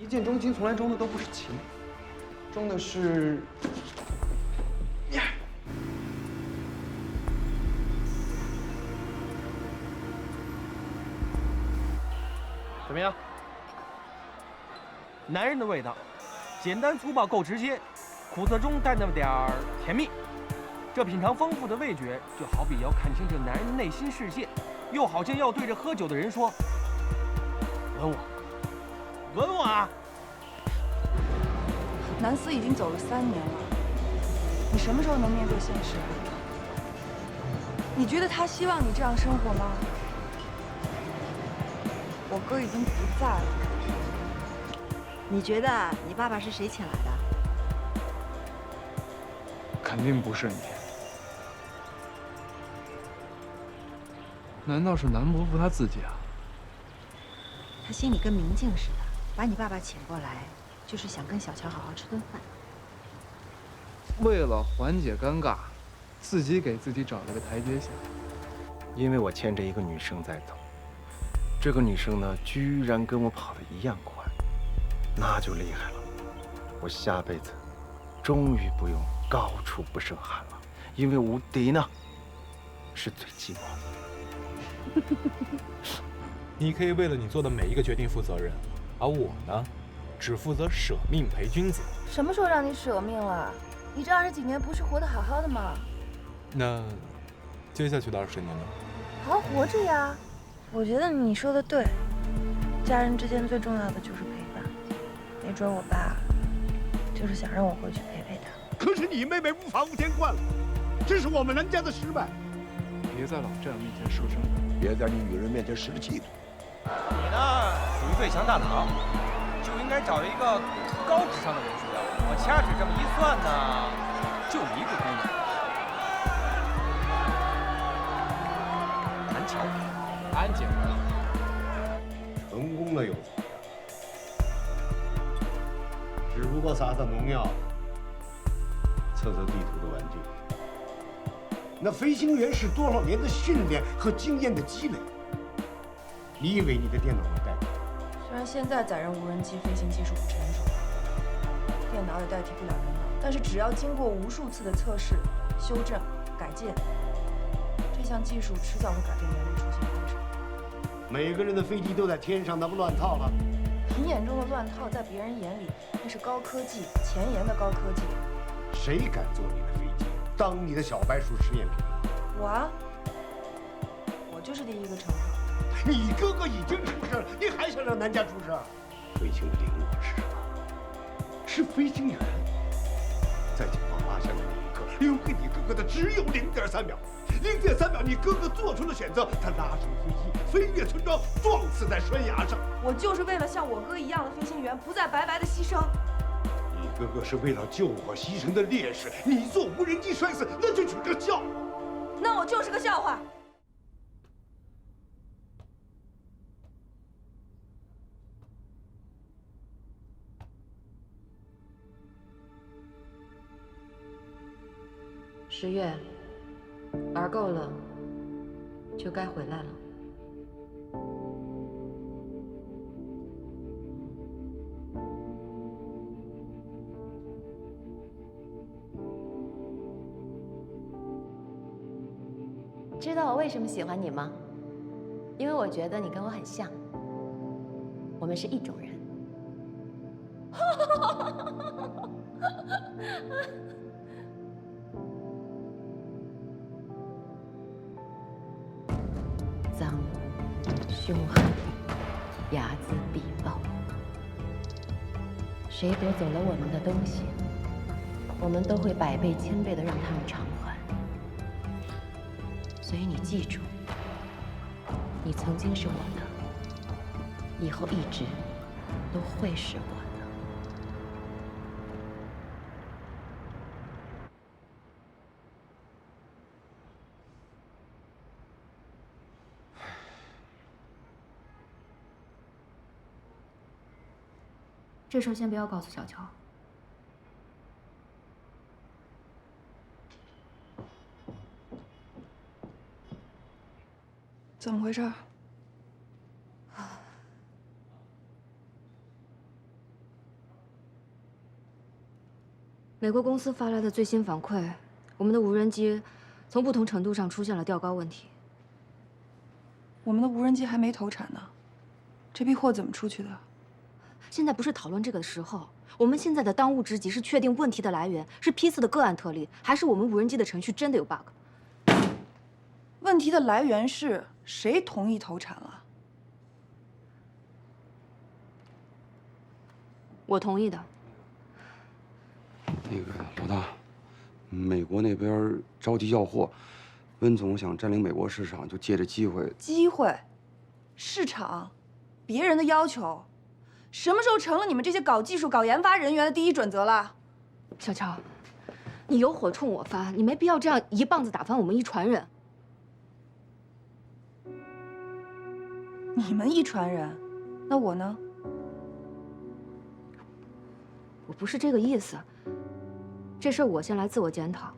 一见钟情从来钟的都不是情，钟的是呀。怎么样？男人的味道，简单粗暴够直接，苦涩中带那么点儿甜蜜。这品尝丰富的味觉，就好比要看清这男人的内心世界，又好像要对着喝酒的人说：“吻我，吻我啊！”南思已经走了3年了，你什么时候能面对现实啊？你觉得他希望你这样生活吗？我哥已经不在了。你觉得你爸爸是谁请来的？肯定不是你。难道是南伯父他自己啊？他心里跟明镜似的，把你爸爸请过来，就是想跟小乔好好吃顿饭。为了缓解尴尬，自己给自己找了个台阶下。因为我牵着一个女生在走，这个女生呢，居然跟我跑得一样快，那就厉害了。我下辈子终于不用高处不胜寒了，因为无敌呢是最寂寞的。你可以为了你做的每一个决定负责任，而我呢，只负责舍命陪君子。什么时候让你舍命了？你这20几年不是活得好好的吗？那接下去的20年呢？好好活着呀。我觉得你说的对，家人之间最重要的就是陪伴。没准我爸就是想让我回去陪陪他。可是你妹妹无法无天惯了，这是我们南家的失败。别在老丈人面前说声，别在你女人面前失了气度。你呢，属于最强大脑，就应该找一个高智商的人需要。我掐指这么一算呢，就一个姑娘，南乔，安静。成功了又怎么样？只不过撒撒农药，测测地图的玩具。那飞行员是多少年的训练和经验的积累？你以为你的电脑能代替？虽然现在载人无人机飞行技术不成熟，电脑也代替不了人脑，但是只要经过无数次的测试、修正、改进，这项技术迟早会改变人类出行方式。每个人的飞机都在天上，那不乱套了？你眼中的乱套，在别人眼里那是高科技、前沿的高科技。谁敢坐你的飞机，当你的小白鼠实验品？我啊，我就是第一个乘客。你哥哥已经出事了，你还想让南家出事？飞行的灵魂是什么？是飞行员。在警报拉响的那一刻，留给你哥哥的只有0.3秒。0.3秒，你哥哥做出了选择，他拉上飞机，飞越村庄，撞死在悬崖上。我就是为了像我哥一样的飞行员，不再白白的牺牲。你哥哥是为了救我牺牲的烈士，你做无人机摔死，那就取个笑。那我就是个笑话。10月，玩够了，就该回来了。知道我为什么喜欢你吗？因为我觉得你跟我很像，我们是一种人。脏、凶悍、睚眦必报。谁夺走了我们的东西，我们都会百倍千倍的让他们偿还。所以你记住，你曾经是我的，以后一直都会是我的。这事儿先不要告诉小乔。怎么回事？美国公司发来的最新反馈，我们的无人机从不同程度上出现了掉高问题。我们的无人机还没投产呢，这批货怎么出去的？现在不是讨论这个的时候。我们现在的当务之急是确定问题的来源是批次的个案特例，还是我们无人机的程序真的有 bug？ 问题的来源是谁同意投产了？我同意的。那个老大，美国那边着急要货，温总想占领美国市场，就借着机会。机会，市场，别人的要求，什么时候成了你们这些搞技术、搞研发人员的第一准则了？小乔，你有火冲我发，你没必要这样一棒子打翻我们一船人。你们一船人，那我呢？我不是这个意思。这事儿我先来自我检讨。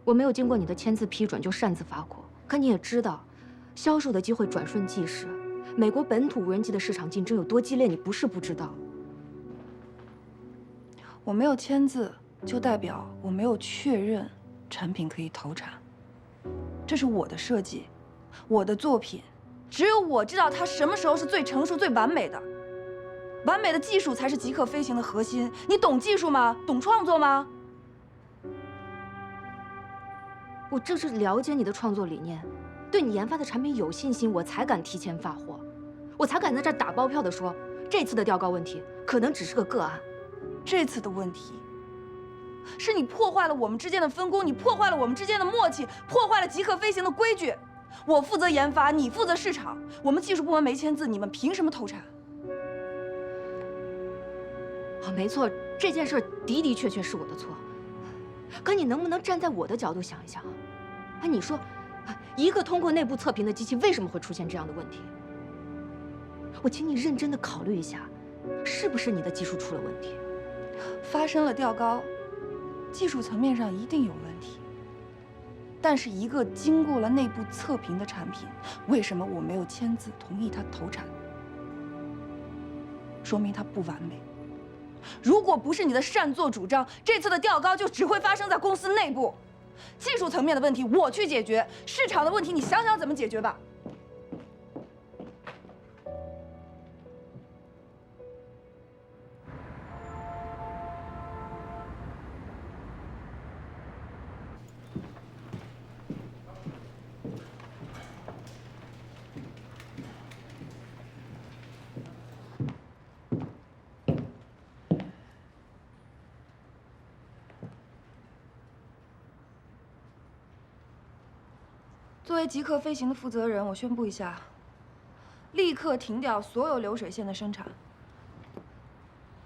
我没有经过你的签字批准就擅自发货，可你也知道，销售的机会转瞬即逝。美国本土无人机的市场竞争有多激烈，你不是不知道。我没有签字，就代表我没有确认产品可以投产。这是我的设计，我的作品，只有我知道它什么时候是最成熟、最完美的。完美的技术才是极客飞行的核心。你懂技术吗？懂创作吗？我正是了解你的创作理念，对你研发的产品有信心，我才敢提前发货，我才敢在这儿打包票的说，这次的调高问题可能只是个个案。这次的问题，是你破坏了我们之间的分工，你破坏了我们之间的默契，破坏了极客飞行的规矩。我负责研发，你负责市场，我们技术部门没签字，你们凭什么投产？没错，这件事的的确确是我的错。可你能不能站在我的角度想一想？哎，你说，一个通过内部测评的机器为什么会出现这样的问题？我请你认真的考虑一下，是不是你的技术出了问题？发生了调高，技术层面上一定有问题。但是一个经过了内部测评的产品，为什么我没有签字同意它投产？说明它不完美。如果不是你的擅作主张，这次的调高就只会发生在公司内部。技术层面的问题我去解决，市场的问题你想想怎么解决吧。作为极客飞行的负责人，我宣布一下，立刻停掉所有流水线的生产。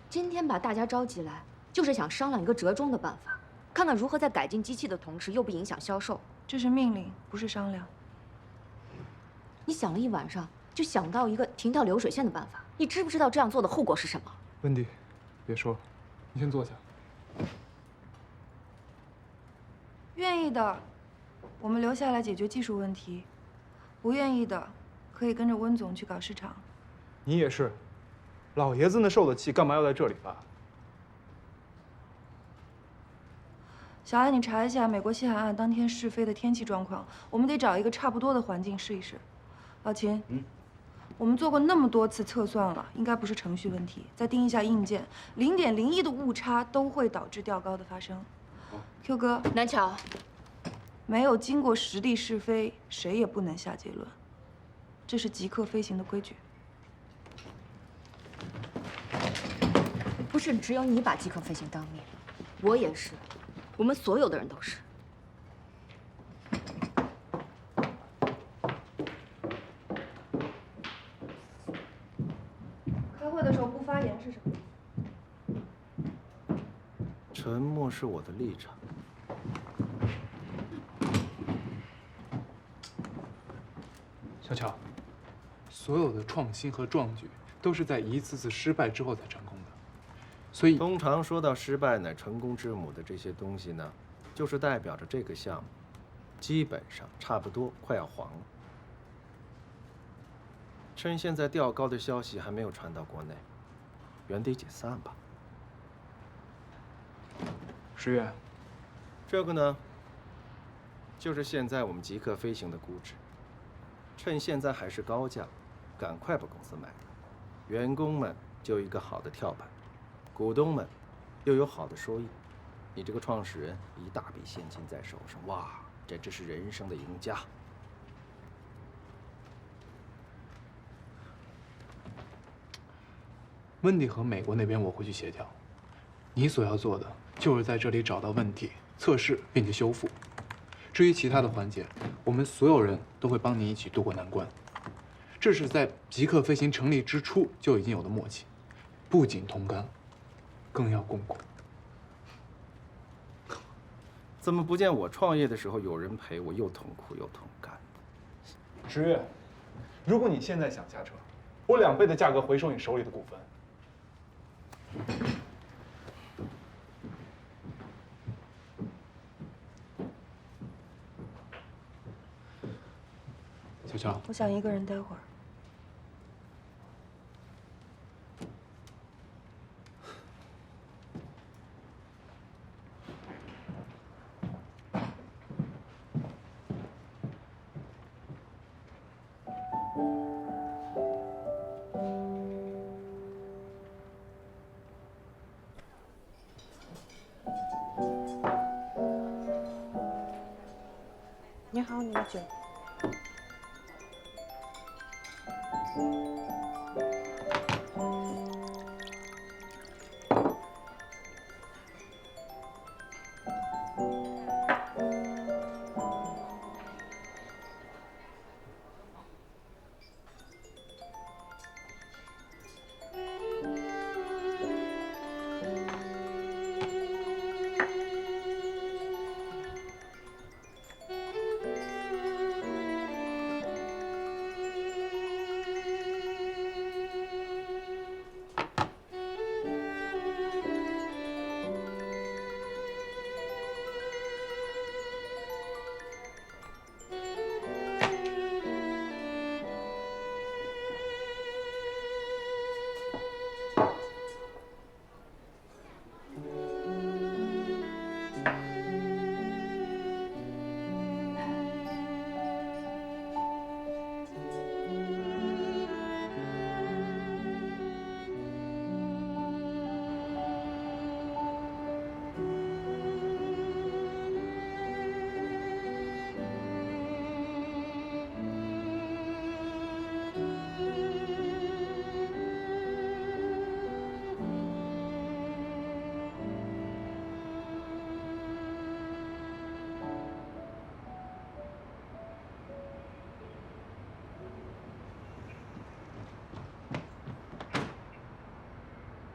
今天把大家召集来，就是想商量一个折中的办法，看看如何在改进机器的同时又不影响销售。这是命令，不是商量。你想了一晚上，就想到一个停掉流水线的办法，你知不知道这样做的后果是什么？温迪，别说了，你先坐下。愿意的，我们留下来解决技术问题；不愿意的，可以跟着温总去搞市场。你也是，老爷子那受的气，干嘛要在这里发？小安，你查一下美国西海岸当天试飞的天气状况，我们得找一个差不多的环境试一试。老秦，我们做过那么多次测算了，应该不是程序问题。再盯一下硬件，0.01的误差都会导致调高的发生。Q 哥，南桥，没有经过实地试飞，谁也不能下结论。这是极客飞行的规矩。不是只有你把极客飞行当命，我也是，我们所有的人都是。开会的时候不发言是什么意思？沉默是我的立场。小乔，所有的创新和壮举都是在一次次失败之后才成功的，所以通常说到失败乃成功之母的这些东西呢，就是代表着这个项目基本上差不多快要黄了。趁现在调高的消息还没有传到国内，原地解散吧。十月，这个呢，就是现在我们极客飞行的估值。趁现在还是高价，赶快把公司卖了，员工们就有一个好的跳板，股东们又有好的收益，你这个创始人一大笔现金在手上，哇，这真是人生的赢家。温迪和美国那边我会去协调，你所要做的就是在这里找到问题、测试并且修复。至于其他的环节，我们所有人都会帮你一起渡过难关。这是在极客飞行成立之初就已经有的默契，不仅同甘，更要共苦。怎么不见我创业的时候有人陪我，又同苦又同甘？十月，如果你现在想下车，我2倍的价格回收你手里的股份。小乔，我想一个人待会儿。你好，你的酒。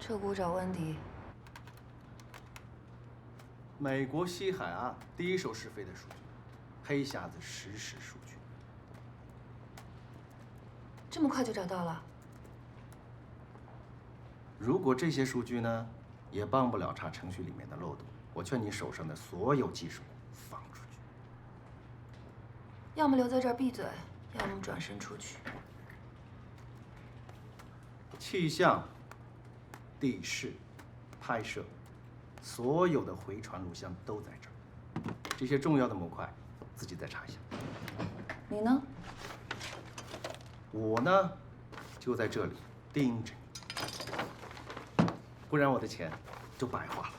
彻谷找温迪。美国西海岸第一手试飞的数据，黑匣子实时数据。这么快就找到了？如果这些数据呢，也帮不了查程序里面的漏洞，我劝你手上的所有技术放出去。要么留在这儿闭嘴，要么转身出去。气象、地势、拍摄，所有的回传录像都在这儿。这些重要的模块，自己再查一下。你呢？我呢，就在这里盯着你，不然我的钱就白花了。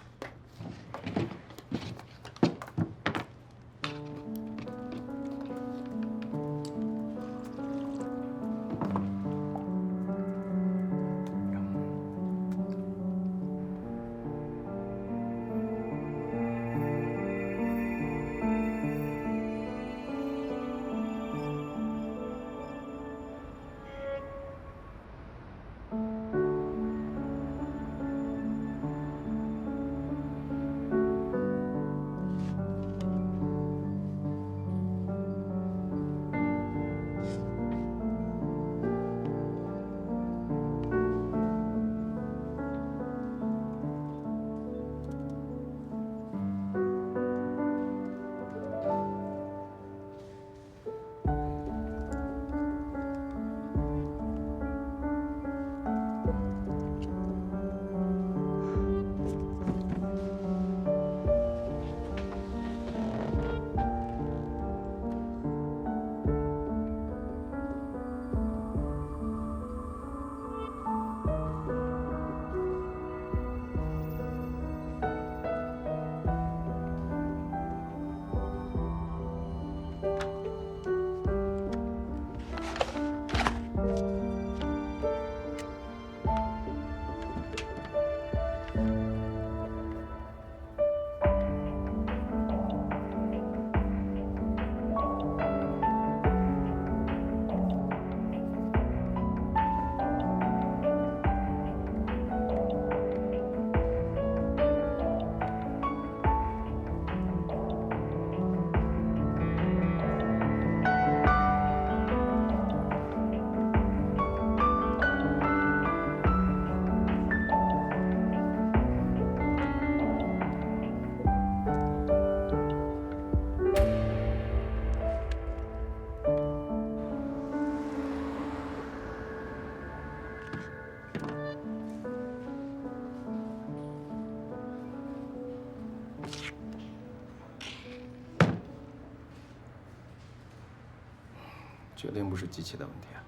决定不是机器的问题啊。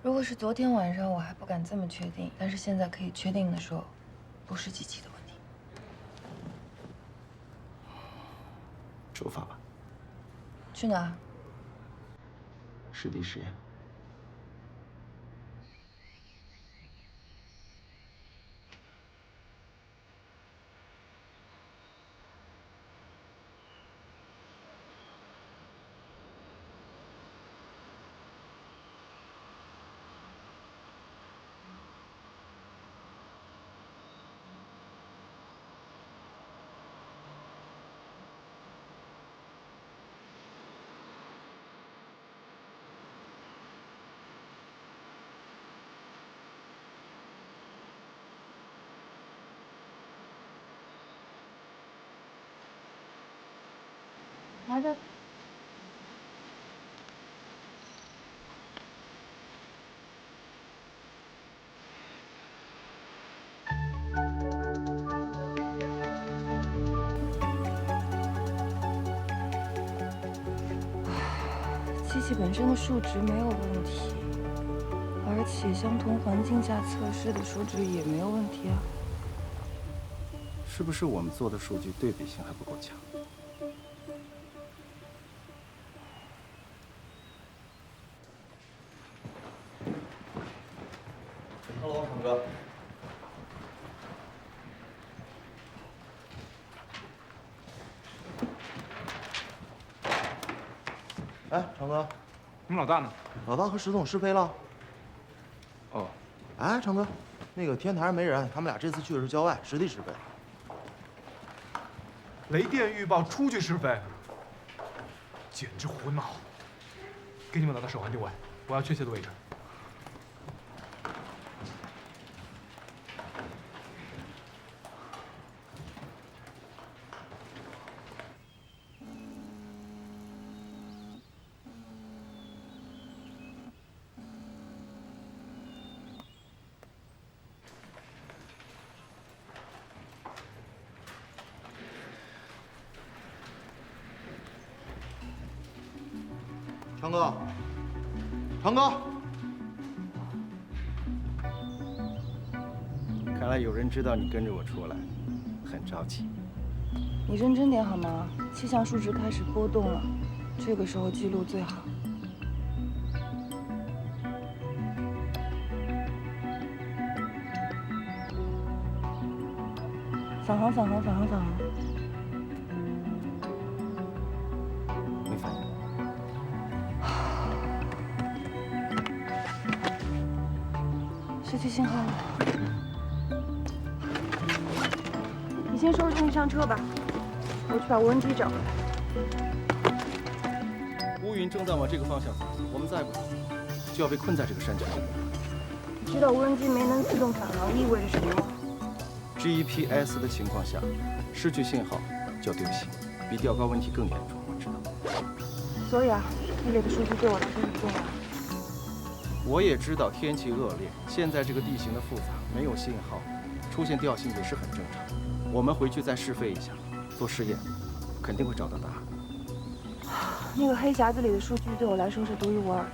如果是昨天晚上，我还不敢这么确定，但是现在可以确定的说，不是机器的问题。出发吧。去哪儿？实地实验。拿着。机器本身的数值没有问题，而且相同环境下测试的数值也没有问题啊。是不是我们做的数据对比性还不够强？Hello， 成哥。哎，成哥，你们老大呢？老大和石总试飞了。哦。哎，成哥，那个天台上没人，他们俩这次去的是郊外，实地试飞。雷电预报出去试飞，简直胡闹！给你们老大手环定位，我要确切的位置。长哥，长哥，看来有人知道你跟着我出来，很着急。你认真点好吗？气象数值开始波动了，这个时候记录最好。返航，返航，返航，返航。没反应。失去信号了。你先收拾东西上车吧，我去把无人机找回来。乌云正在往这个方向走，我们再不走，就要被困在这个山丘里。知道无人机没能自动返航意味着什么吗？ GPS 的情况下，失去信号叫丢信，比掉高问题更严重。我知道。所以啊，这类的数据对我来说很重要。我也知道天气恶劣，现在这个地形的复杂，没有信号，出现掉信也是很正常。我们回去再试飞一下，做试验，肯定会找到答案。那个黑匣子里的数据对我来说是独一无二的。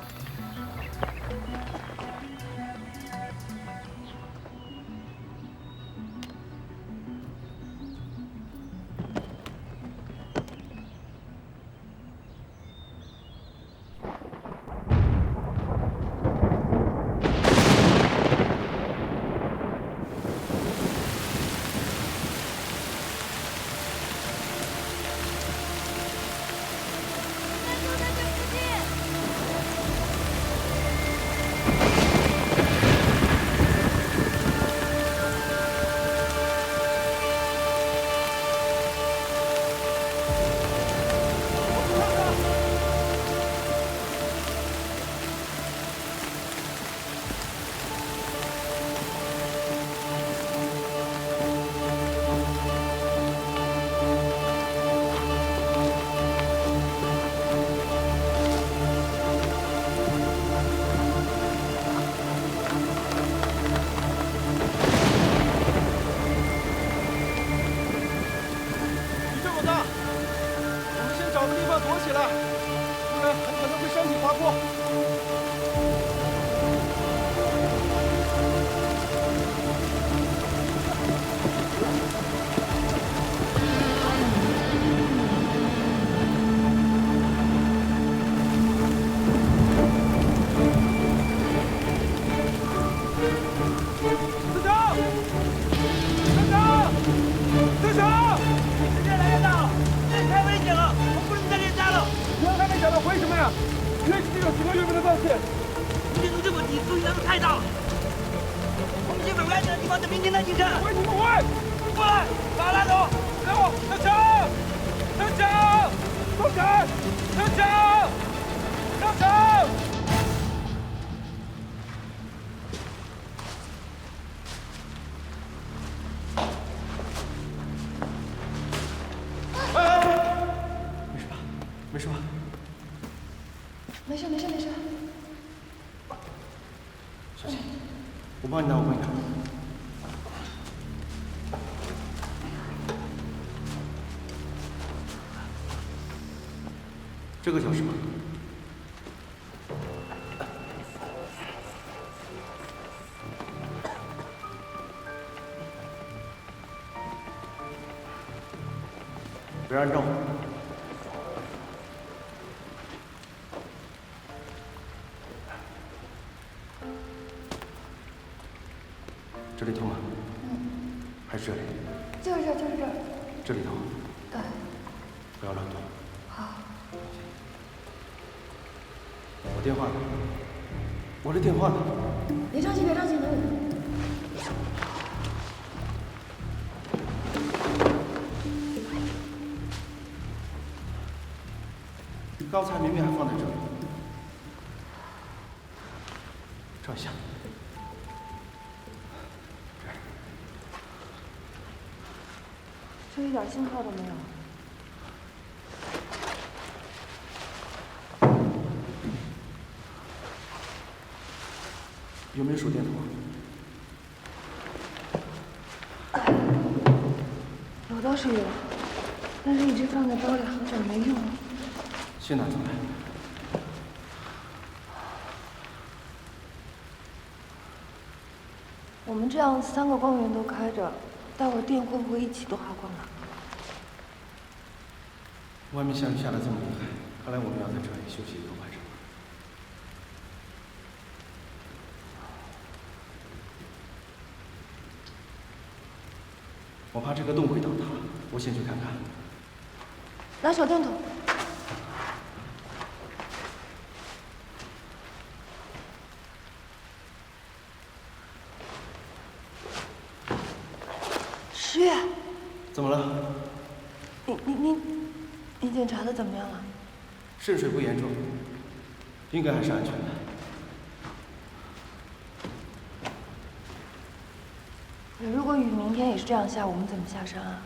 我的明天的警察。喂，你们喂，过来，把他拉走，给我上枪，上枪，松开，上枪，上枪。没事吧？没事没事没事。小心，我帮你拿，我帮你拿。这个叫什么？别按照。这里痛吗？还是这里？就是这儿，就是这儿。这里痛？对。不要乱动。好。我电话呢？我这电话呢？别着急，别着急，等我。刚才明明还放在这里。照一下。就一点信号都没有。有没有手电筒啊？有倒是有，但是一直放在包里，好久没用了。先拿出来。我们这样3个光源都开着，待会儿电会不会一起都花光了？外面下雨下得这么厉害，看来我们要在这里休息1个晚上。我怕这个洞会倒塌，我先去看看。拿手电筒。10月。怎么了？你检查的怎么样了？渗水不严重，应该还是安全的。如果雨明天也是这样下，我们怎么下山啊？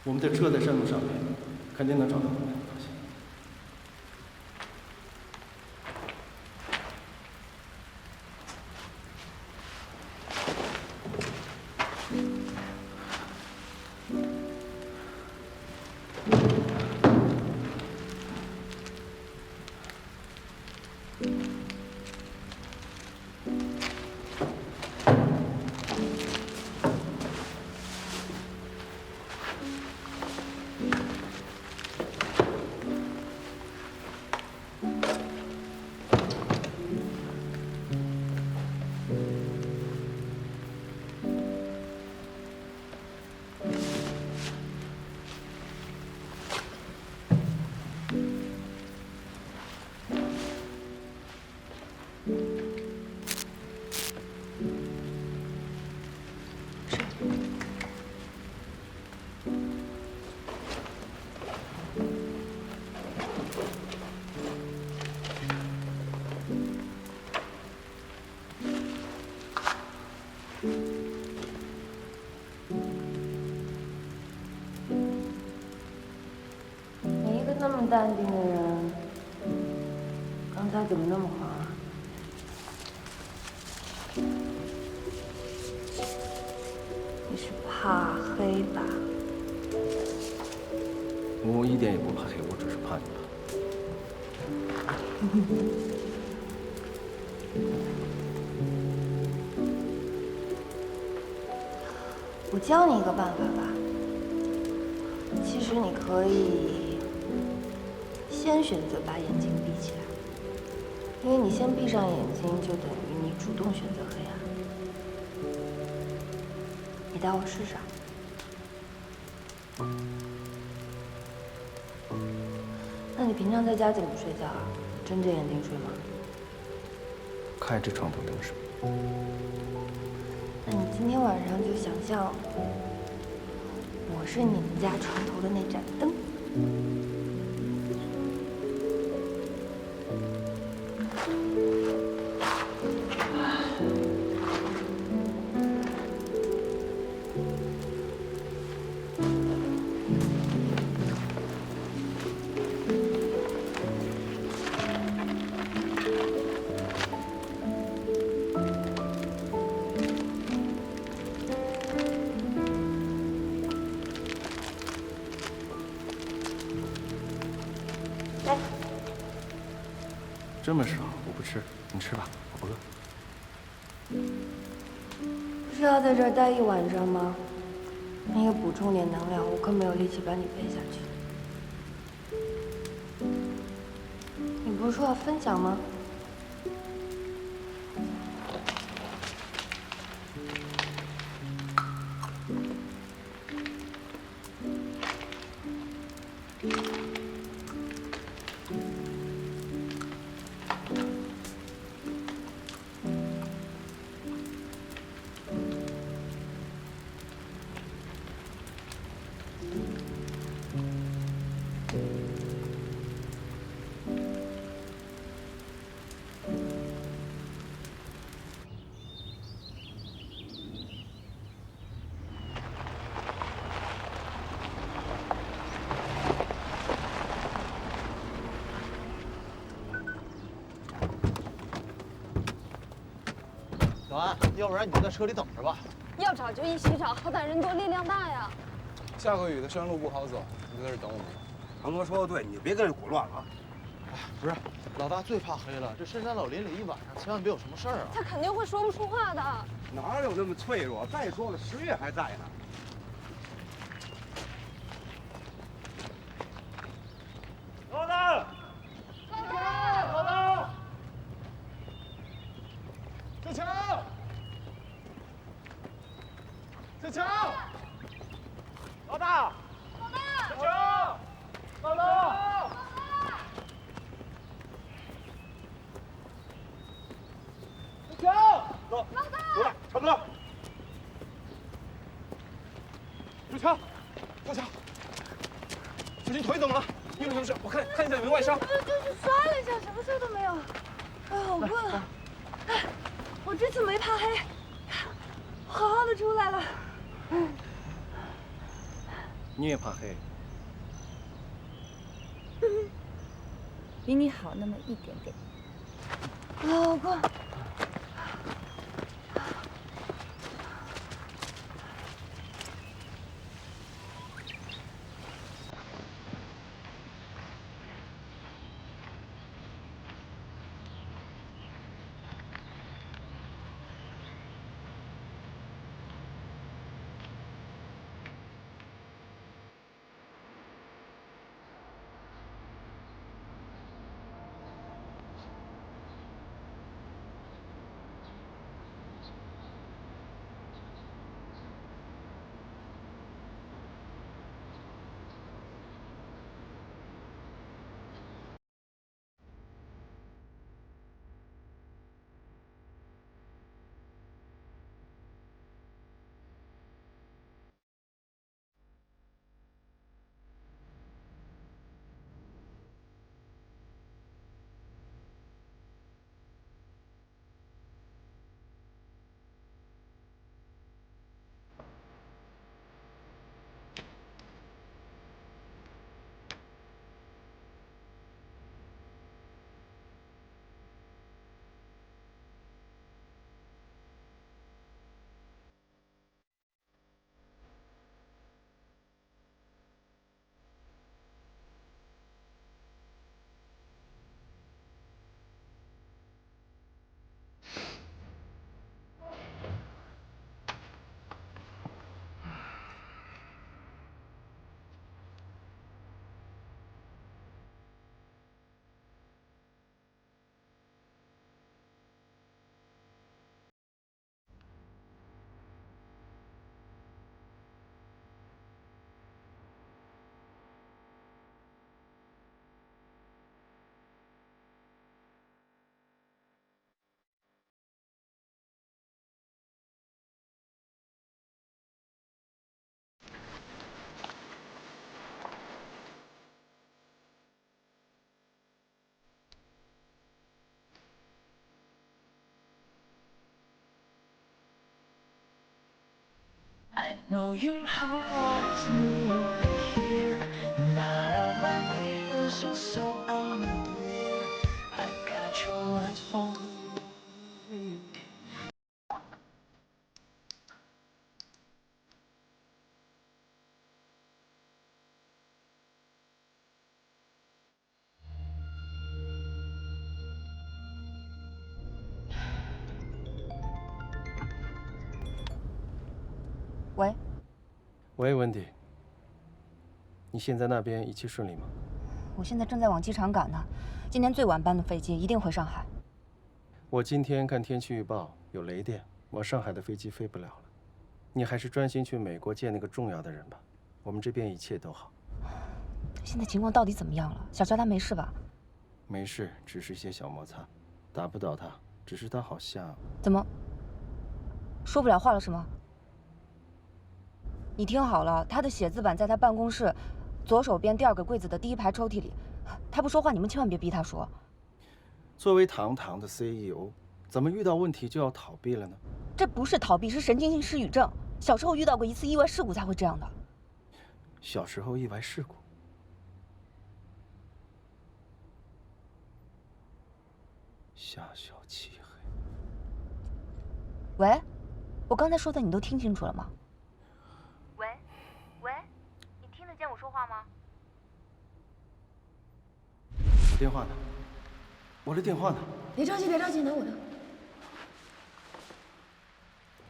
我们的车在山路上面，肯定能找到我们的方向。那么淡定的人，刚才怎么那么慌啊？你是怕黑吧？我一点也不怕黑，我只是怕你我教你一个办法吧。其实你可以先选择把眼睛闭起来，因为你先闭上眼睛，就等于你主动选择黑暗。你带我试试。那你平常在家怎么睡觉啊？睁着眼睛睡吗？开着床头灯睡。那你今天晚上就想象我是你们家床头的那盏灯。这么少，我不吃，你吃吧，我不饿。不是要在这儿待一晚上吗？你也补充点能量，我可没有力气把你背下去。你不是说要分享吗？小安，要不然你就在车里等着吧。要找就一起找，好歹人多力量大呀。下个雨的山路不好走，你就在这等我们。堂哥说的对，你别跟人鼓乱了。哎，不是，老大最怕黑了，这深山老林里一晚上，千万别有什么事儿啊。他肯定会说不出话的。哪有那么脆弱？再说了，10月还在呢。老大，老大，小强，小强，老大，小强，老大，小强，走，走了，差不多。小强，小强，小心腿怎么了？你有什么事？我看一下有没有外伤。就是摔了一下，什么事都没有。哎，好困啊！哎，我这次没怕黑，好好的出来了。你也怕黑？比你好那么一点点。好困。know your heart's new here. Not a life is so unreal. I got your words for me. 喂，喂，温迪，你现在那边一切顺利吗？我现在正在往机场赶呢，今天最晚班的飞机一定回上海。我今天看天气预报有雷电，往上海的飞机飞不了了。你还是专心去美国见那个重要的人吧。我们这边一切都好。现在情况到底怎么样了？小乔他没事吧？没事，只是一些小摩擦，打不倒他，只是他好像……怎么说不了话了是吗？你听好了，他的写字板在他办公室左手边第2个柜子的第1排抽屉里。他不说话，你们千万别逼他说。作为堂堂的 CEO， 怎么遇到问题就要逃避了呢？这不是逃避，是神经性失语症。小时候遇到过一次意外事故才会这样的。小时候意外事故，下小漆黑。喂，我刚才说的你都听清楚了吗？喂，你听得见我说话吗？我电话呢？我的电话呢？别着急，拿我的。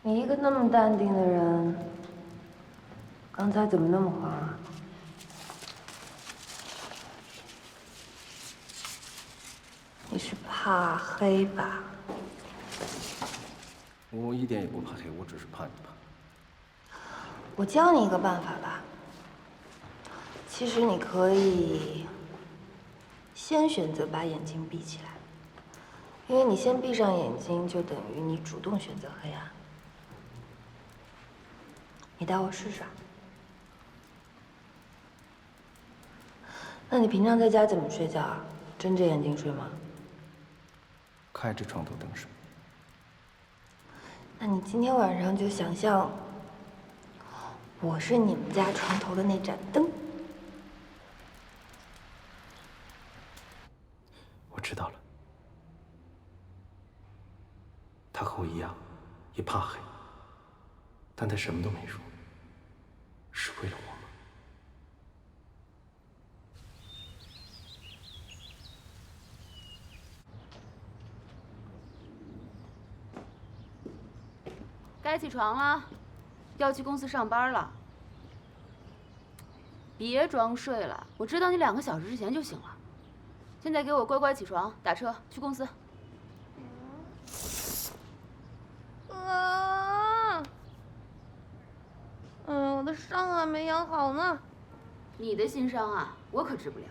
你一个那么淡定的人，刚才怎么那么慌啊？你是怕黑吧？我一点也不怕黑，我只是怕你怕。我教你一个办法吧。其实你可以先选择把眼睛闭起来，因为你先闭上眼睛，就等于你主动选择黑暗。你带我试试。那你平常在家怎么睡觉啊？睁着眼睛睡吗？开着床头灯睡。那你今天晚上就想象我是你们家床头的那盏灯。我知道了。他和我一样，也怕黑，但他什么都没说，是为了我吗？该起床了，要去公司上班了。别装睡了，我知道你2个小时之前就醒了。现在给我乖乖起床，打车去公司。我的伤还没养好呢。你的心伤啊，我可治不了。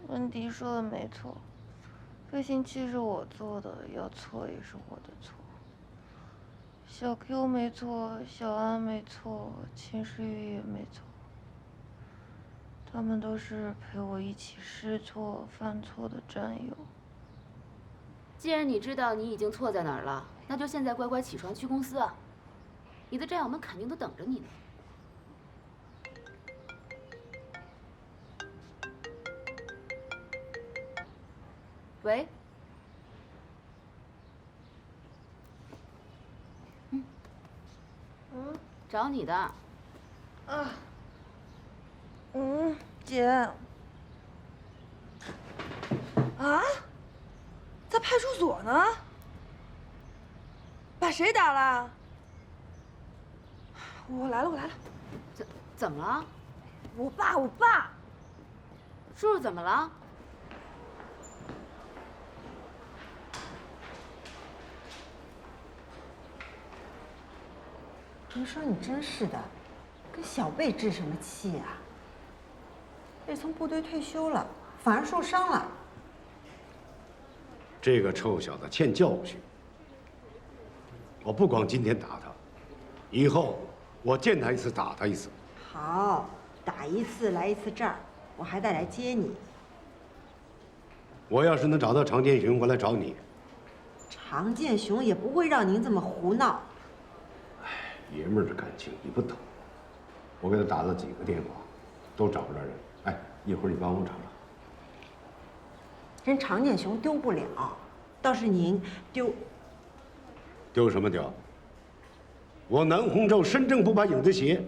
温迪说的没错，飞行器是我做的，要错也是我的错。小 Q 没错，小安没错，秦时雨也没错。他们都是陪我一起试错、犯错的战友。既然你知道你已经错在哪儿了，那就现在乖乖起床去公司啊！你的战友们肯定都等着你呢。喂。找你的。姐。啊？在派出所呢？把谁打了？我来了。怎么了？我爸。叔叔怎么了？别说你真是的，跟小贝置什么气呀？贝从部队退休了，反而受伤了。这个臭小子欠教训。我不光今天打他，以后我见他一次打他一次。好，打一次来一次这儿，我还得来接你。我要是能找到常建勋回来找你，常建雄也不会让您这么胡闹。爷们儿的感情你不懂，我给他打了几个电话，都找不着人。哎，一会儿你帮我找找。人常建雄丢不了，倒是您丢。丢什么丢？我南洪州身正不怕影子斜，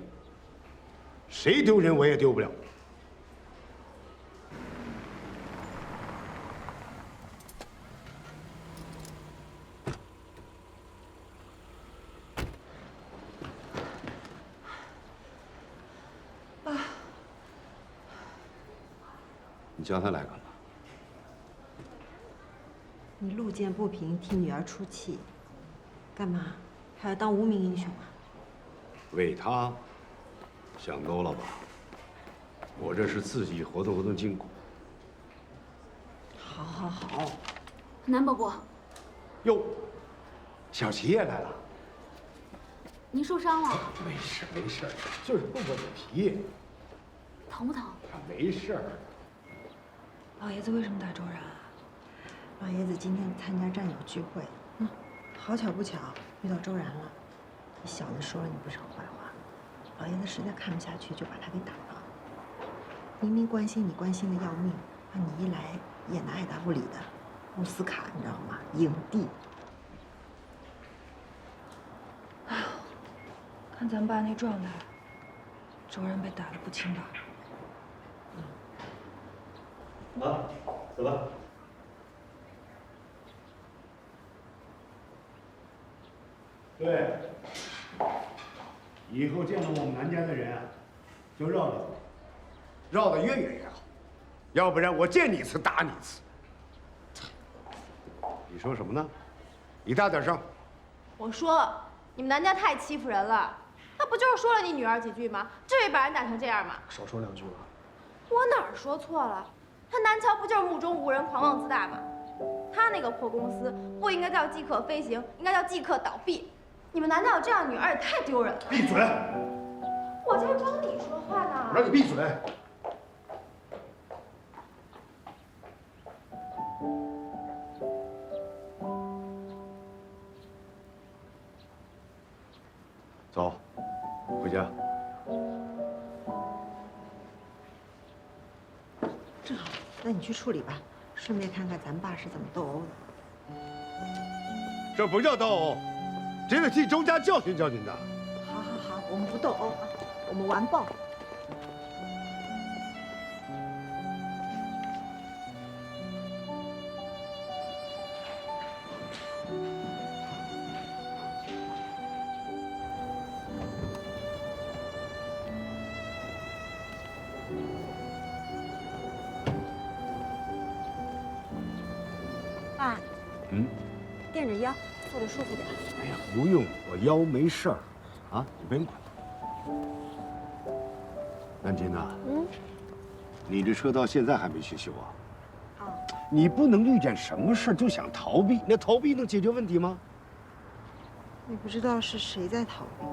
谁丢人我也丢不了。你叫他来干嘛？你路见不平替女儿出气，干嘛？还要当无名英雄啊？为他，想多了吧？我这是自己活动活动筋骨。好，好，好。南伯伯，哟，小齐也来了。您受伤了？没事没事，就是碰碰眼皮。疼不疼？没事。老爷子为什么打周然啊？老爷子今天参加战友聚会，好巧不巧遇到周然了。你小子说了你不少坏话，老爷子实在看不下去，就把他给打了。明明关心你关心的要命，你一来演的爱答不理的，奥斯卡你知道吗？影帝。哎呦，看咱爸那状态，周然被打得不轻吧？啊，走吧。对，以后见到我们南家的人啊，就绕着走，绕得越远越好，要不然我见你一次打你一次。你说什么呢？你大点声。我说你们南家太欺负人了，那不就是说了你女儿几句吗？至于把人打成这样吗？少说两句吧。我哪儿说错了？他南桥不就是目中无人、狂妄自大吗？他那个破公司不应该叫即刻飞行，应该叫即刻倒闭。你们南家有这样女儿也太丢人了。闭嘴！我就是帮你说话呢。我让你闭嘴！走，回家。正好，那你去处理吧，顺便看看咱爸是怎么斗殴的。这不叫斗殴，这得替周家教训教训他。好，好，好，我们不斗殴啊，我们完爆。爸，垫着腰，坐着舒服点。哎呀，不用，我腰没事儿，啊，你不用管。南京呐，你这车到现在还没去修啊？你不能遇见什么事就想逃避，那逃避能解决问题吗？你不知道是谁在逃避。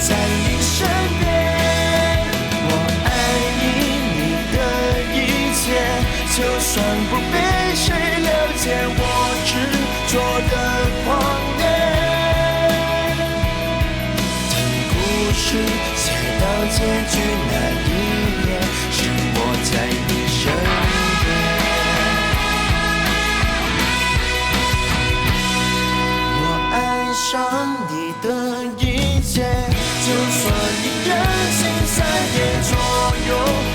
在一生结局那一夜，是我在你身边。我爱上你的一切，就算你任性3夜左右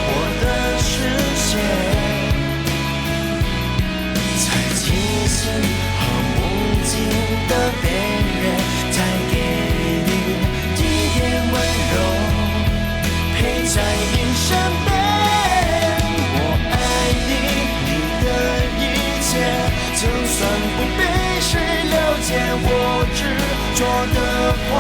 我的视线。清醒和梦境的边缘，再给你一点温柔，陪在你身边。我爱你，你的一切，就算不被谁了解，我执着的谎